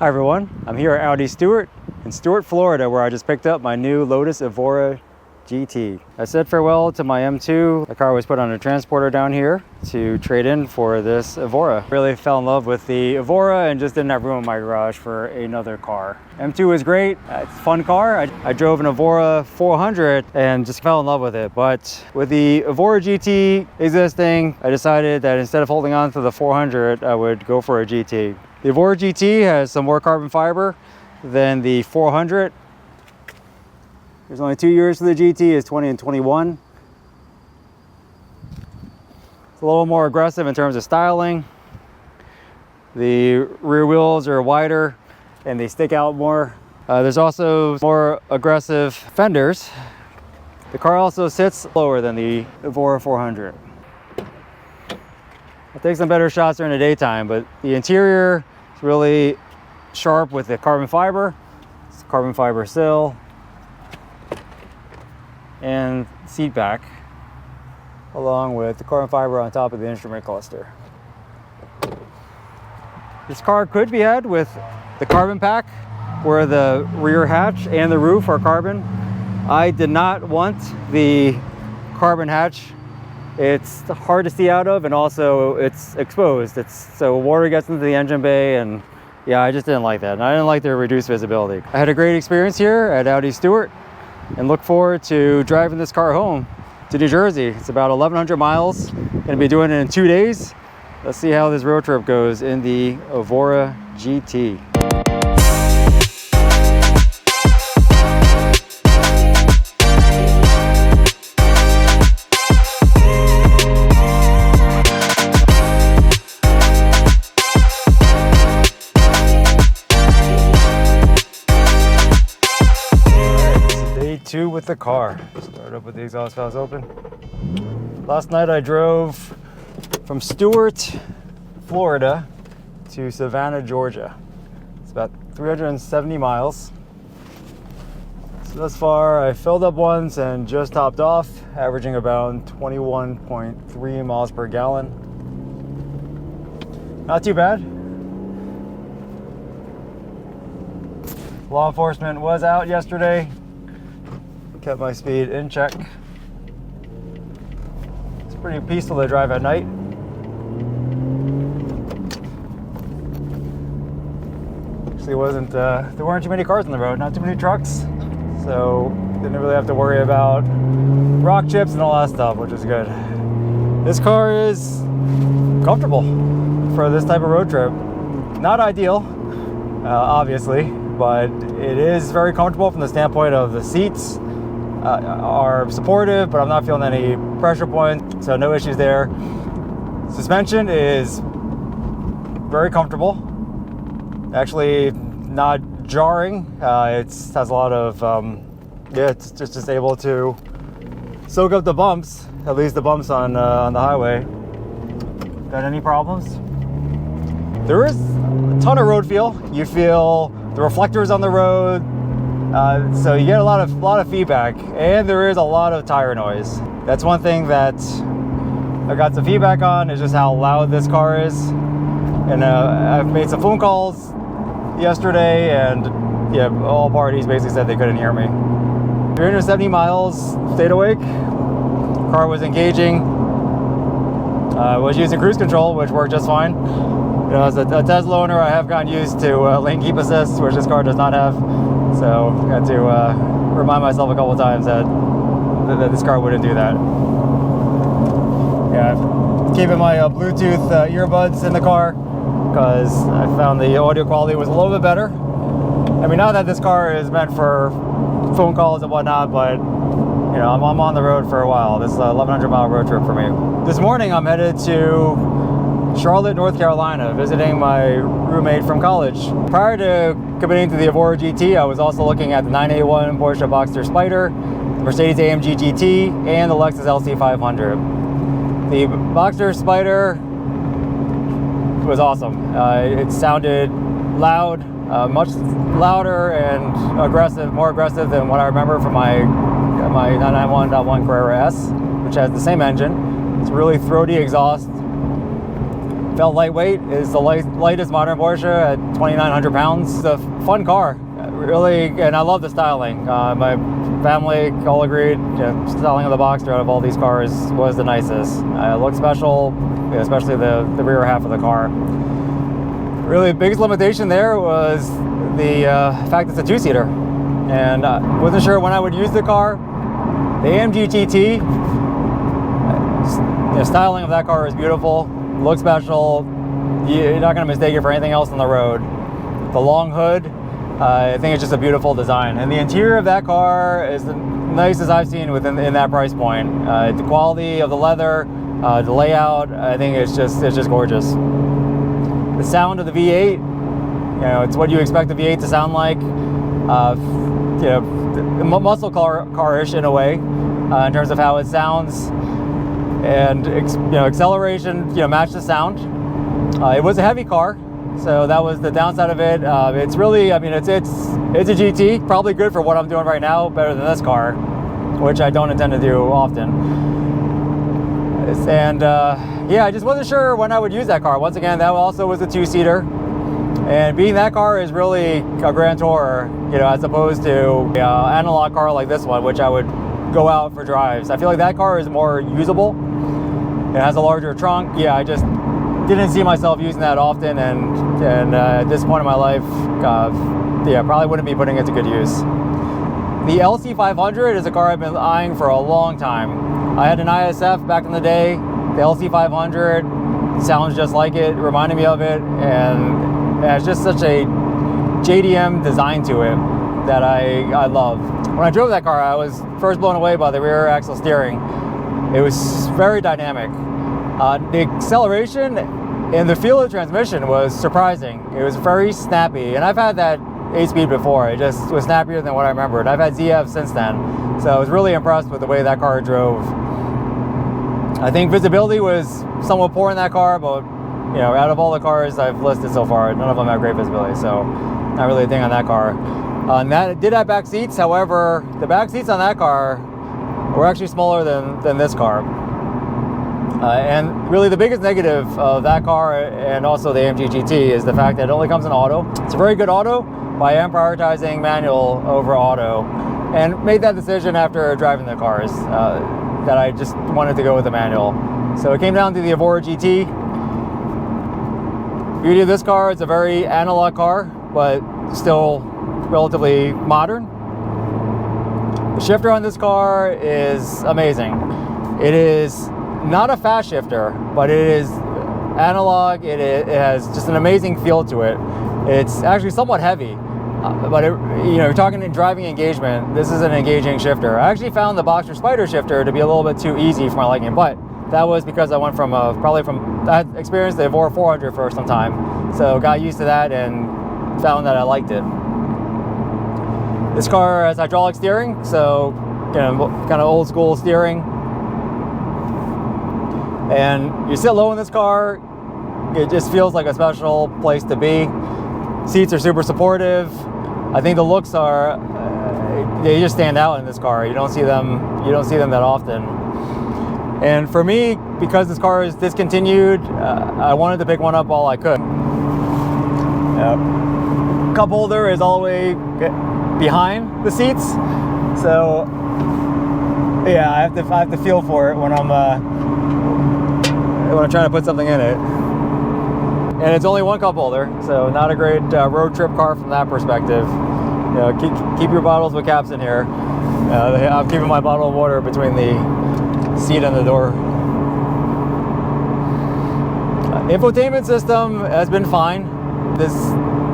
everyone, I'm here at Audi Stewart in Stewart, Florida, where I just picked up my new Lotus Evora GT. I said farewell to my M2. The car was put on a transporter down here to trade in for this Evora. Really fell in love with the Evora and just didn't have room in my garage for another car. M2 was great, it's a fun car. I drove an Evora 400 and just fell in love with it. But with the Evora GT existing, I decided that instead of holding on to the 400, I would go for a GT. The Evora GT has some more carbon fiber than the 400. There's only 2 years for the GT, it's 20 and 21. It's a little more aggressive in terms of styling. The rear wheels are wider and they stick out more. There's also more aggressive fenders. The car also sits lower than the Evora 400. I'll take some better shots during the daytime, but the interior is really sharp with the carbon fiber. It's carbon fiber sill and seat back, along with the carbon fiber on top of the instrument cluster. This car could be had with the carbon pack, where the rear hatch and the roof are carbon. I did not want the carbon hatch. It's hard to see out of, and also it's exposed. So water gets into the engine bay, and yeah, I just didn't like that. And I didn't like the reduced visibility. I had a great experience here at Audi Stewart and look forward to driving this car home to New Jersey. It's about 1,100 miles. Gonna be doing it in 2 days. Let's see how this road trip goes in the Evora GT. Two with the car. Start up with the exhaust valves open. Last night I drove from Stewart, Florida to Savannah, Georgia. It's about 370 miles. So thus far I filled up once and just topped off, averaging about 21.3 miles per gallon. Not too bad. Law enforcement was out yesterday. Kept my speed in check. It's pretty peaceful to drive at night. Actually, there weren't too many cars on the road, not too many trucks, so didn't really have to worry about rock chips and all that stuff, which is good. This car is comfortable for this type of road trip. Not ideal, obviously, but it is very comfortable from the standpoint of the seats. Are supportive, but I'm not feeling any pressure points, so no issues there. Suspension is very comfortable, actually not jarring. It has a lot of, it's just able to soak up the bumps, at least the bumps on the highway. Got any problems? There is a ton of road feel. You feel the reflectors on the road. So you get a lot of feedback, and there is a lot of tire noise. That's one thing that I got some feedback on, is just how loud this car is. And I've made some phone calls yesterday, and yeah, all parties basically said they couldn't hear me. 370 miles, stayed awake. Car was engaging. I was using cruise control, which worked just fine. You know, as a Tesla owner, I have gotten used to lane keep assist, which this car does not have. So I had to remind myself a couple of times that this car wouldn't do that. Yeah, keeping my Bluetooth earbuds in the car because I found the audio quality was a little bit better. I mean, not that this car is meant for phone calls and whatnot, but you know, I'm on the road for a while. This is a 1,100 mile road trip for me. This morning I'm headed to Charlotte, North Carolina, visiting my roommate from college. Prior to committing to the Evora GT, I was also looking at the 981 Porsche Boxster Spider, the Mercedes-AMG GT, and the Lexus LC500. The Boxster Spider was awesome. It sounded loud, much louder and aggressive, more aggressive than what I remember from my 991.1 Carrera S, which has the same engine. It's really throaty exhaust. felt lightweight. It's the lightest modern Porsche at 2,900 pounds. It's a fun car, really, and I love the styling. My family all agreed, styling of the Boxster out of all these cars was the nicest. It looked special, especially the rear half of the car. Really, the biggest limitation there was the fact it's a two-seater, and I wasn't sure when I would use the car. The AMG GT, the styling of that car is beautiful, looks special. You're not going to mistake it for anything else on the road. The long hood, I think it's just a beautiful design, and the interior of that car is the nicest I've seen in that price point. The quality of the leather, the layout, I think it's just gorgeous. The sound of the V8, it's what you expect the V8 to sound like. Muscle car-ish in a way, in terms of how it sounds, and acceleration, matched the sound. It was a heavy car, so that was the downside of it. It's really, it's a GT, probably good for what I'm doing right now, better than this car, which I don't intend to do often. And yeah, I just wasn't sure when I would use that car. Once again, that also was a two-seater, and being that car is really a grand tourer, as opposed to an analog car like this one, which I would go out for drives. I feel like that car is more usable. It has a larger trunk. Yeah, I just didn't see myself using that often, and at this point in my life, probably wouldn't be putting it to good use. The LC500 is a car I've been eyeing for a long time. I had an ISF back in the day. The LC500 sounds just like it, reminded me of it, and it has just such a JDM design to it that I love. When I drove that car, I was first blown away by the rear axle steering. It was very dynamic. The acceleration and the feel of the transmission was surprising. It was very snappy, and I've had that 8-speed before. It just was snappier than what I remembered. I've had ZF since then, so I was really impressed with the way that car drove. I think visibility was somewhat poor in that car, but out of all the cars I've listed so far, none of them have great visibility, so not really a thing on that car. And that did have back seats. However, the back seats on that car were actually smaller than this car. And really the biggest negative of that car and also the AMG GT is the fact that it only comes in auto. It's a very good auto, but I am prioritizing manual over auto, and made that decision after driving the cars, that I just wanted to go with the manual. So it came down to the Evora GT. Beauty of this car, it's a very analog car, but still relatively modern. The shifter on this car is amazing. It is not a fast shifter, but it is analog. It has just an amazing feel to it. It's actually somewhat heavy, but you're talking in driving engagement, this is an engaging shifter. I actually found the Boxster Spider shifter to be a little bit too easy for my liking, but that was because I went from I had experienced the Evora 400 for some time, so got used to that and found that I liked it. This car has hydraulic steering, so kind of old school steering. And you sit low in this car, it just feels like a special place to be. Seats are super supportive. I think the looks are, they just stand out in this car. You don't see them that often. And for me, because this car is discontinued, I wanted to pick one up while I could. Cup holder is all the way behind the seats, so yeah, I have to feel for it when I'm trying to put something in it. And it's only one cup holder, so not a great road trip car from that perspective. Keep your bottles with caps in here. I'm keeping my bottle of water between the seat and the door. Infotainment system has been fine. This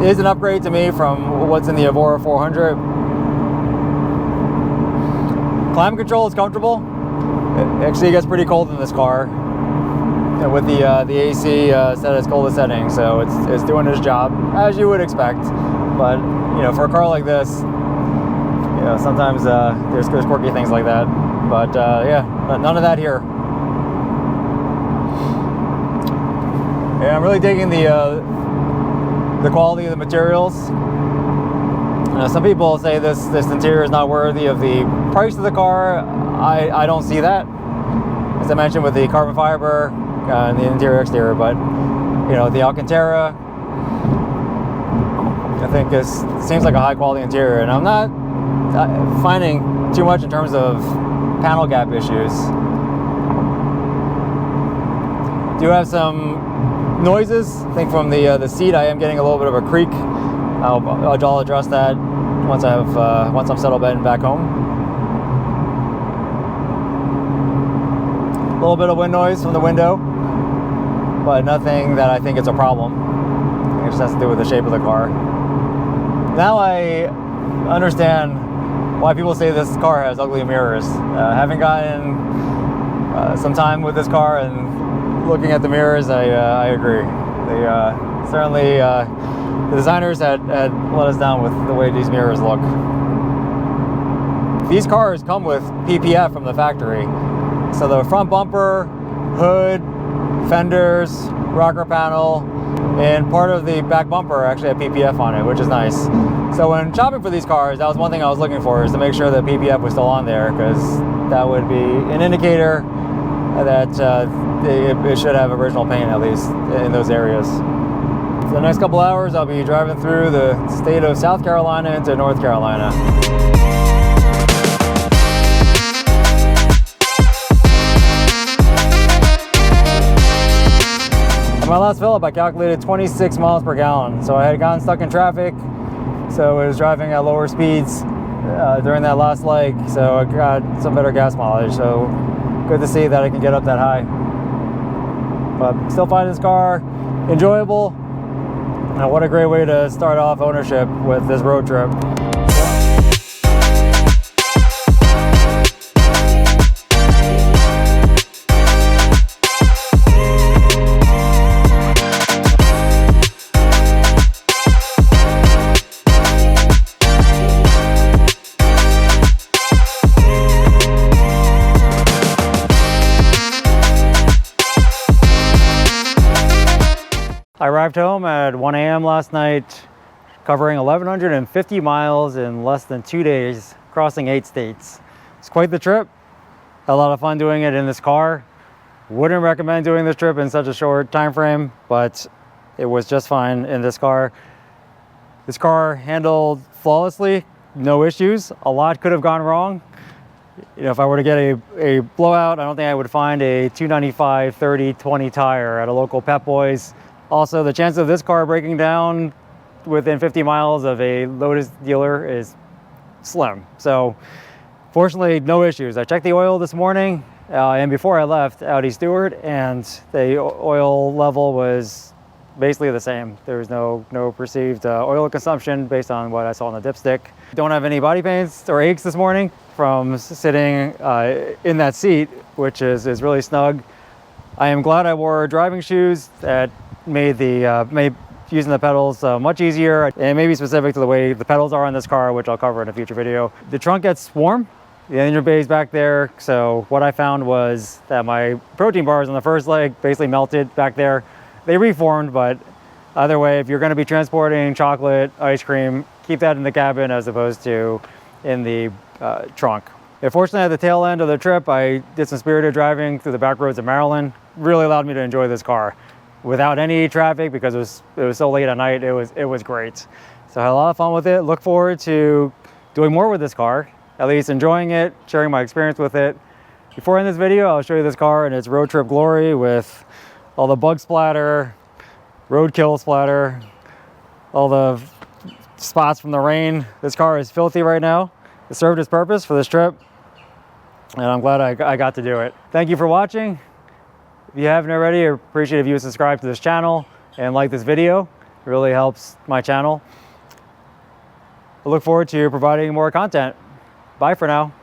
is an upgrade to me from what's in the Evora 400. Climate control is comfortable. It actually gets pretty cold in this car. With the AC set at its coldest setting, so it's doing its job as you would expect. But for a car like this, sometimes there's quirky things like that. But yeah, none of that here. Yeah, I'm really digging the quality of the materials. Some people say this interior is not worthy of the price of the car. I don't see that. As I mentioned with the carbon fiber and the interior exterior, but You know, the Alcantara, I think it seems like a high quality interior, and I'm not finding too much in terms of panel gap issues. Do have some noises. I think from the seat, I am getting a little bit of a creak. I'll address that once I'm settled in back home. A little bit of wind noise from the window, but nothing that I think is a problem. I think it just has to do with the shape of the car. Now I understand why people say this car has ugly mirrors. Having gotten some time with this car and looking at the mirrors, I agree. They certainly, the designers had let us down with the way these mirrors look. These cars come with PPF from the factory. So the front bumper, hood, fenders, rocker panel, and part of the back bumper actually had PPF on it, which is nice. So when shopping for these cars, that was one thing I was looking for, is to make sure that PPF was still on there, because that would be an indicator that it should have original paint, at least in those areas. For the next couple hours, I'll be driving through the state of South Carolina into North Carolina. On my last fill up, I calculated 26 miles per gallon. So I had gotten stuck in traffic, so I was driving at lower speeds during that last leg, so I got some better gas mileage. So good to see that I can get up that high. But still find this car enjoyable. And what a great way to start off ownership with this road trip. I arrived home at 1 a.m. last night, covering 1,150 miles in less than 2 days, crossing 8 states. It's quite the trip. Had a lot of fun doing it in this car. Wouldn't recommend doing this trip in such a short time frame, but it was just fine in this car. This car handled flawlessly, no issues. A lot could have gone wrong. You know, if I were to get a blowout, I don't think I would find a 295 30/20 tire at a local Pep Boys. Also, the chance of this car breaking down within 50 miles of a Lotus dealer is slim. So fortunately, no issues. I checked the oil this morning and before I left Audi Stewart, and the oil level was basically the same. There was no perceived oil consumption based on what I saw on the dipstick. Don't have any body pains or aches this morning from sitting in that seat, which is really snug. I am glad I wore driving shoes that made using the pedals much easier, and maybe specific to the way the pedals are on this car, which I'll cover in a future video. The trunk gets warm, the engine bay is back there, so what I found was that my protein bars on the first leg basically melted back there. They reformed, but either way, if you're going to be transporting chocolate, ice cream, keep that in the cabin as opposed to in the trunk. Fortunately, at the tail end of the trip, I did some spirited driving through the back roads of Maryland. Really allowed me to enjoy this car without any traffic, because it was so late at night. It was great. So I had a lot of fun with it. Look forward to doing more with this car, at least enjoying it, sharing my experience with it. Before I end this video, I'll show you this car in its road trip glory, with all the bug splatter, roadkill splatter, all the spots from the rain. This car is filthy right now. It served its purpose for this trip, and I'm glad I got to do it. Thank you for watching. If you haven't already, I appreciate if you would subscribe to this channel and like this video. It really helps my channel. I look forward to providing more content. Bye for now.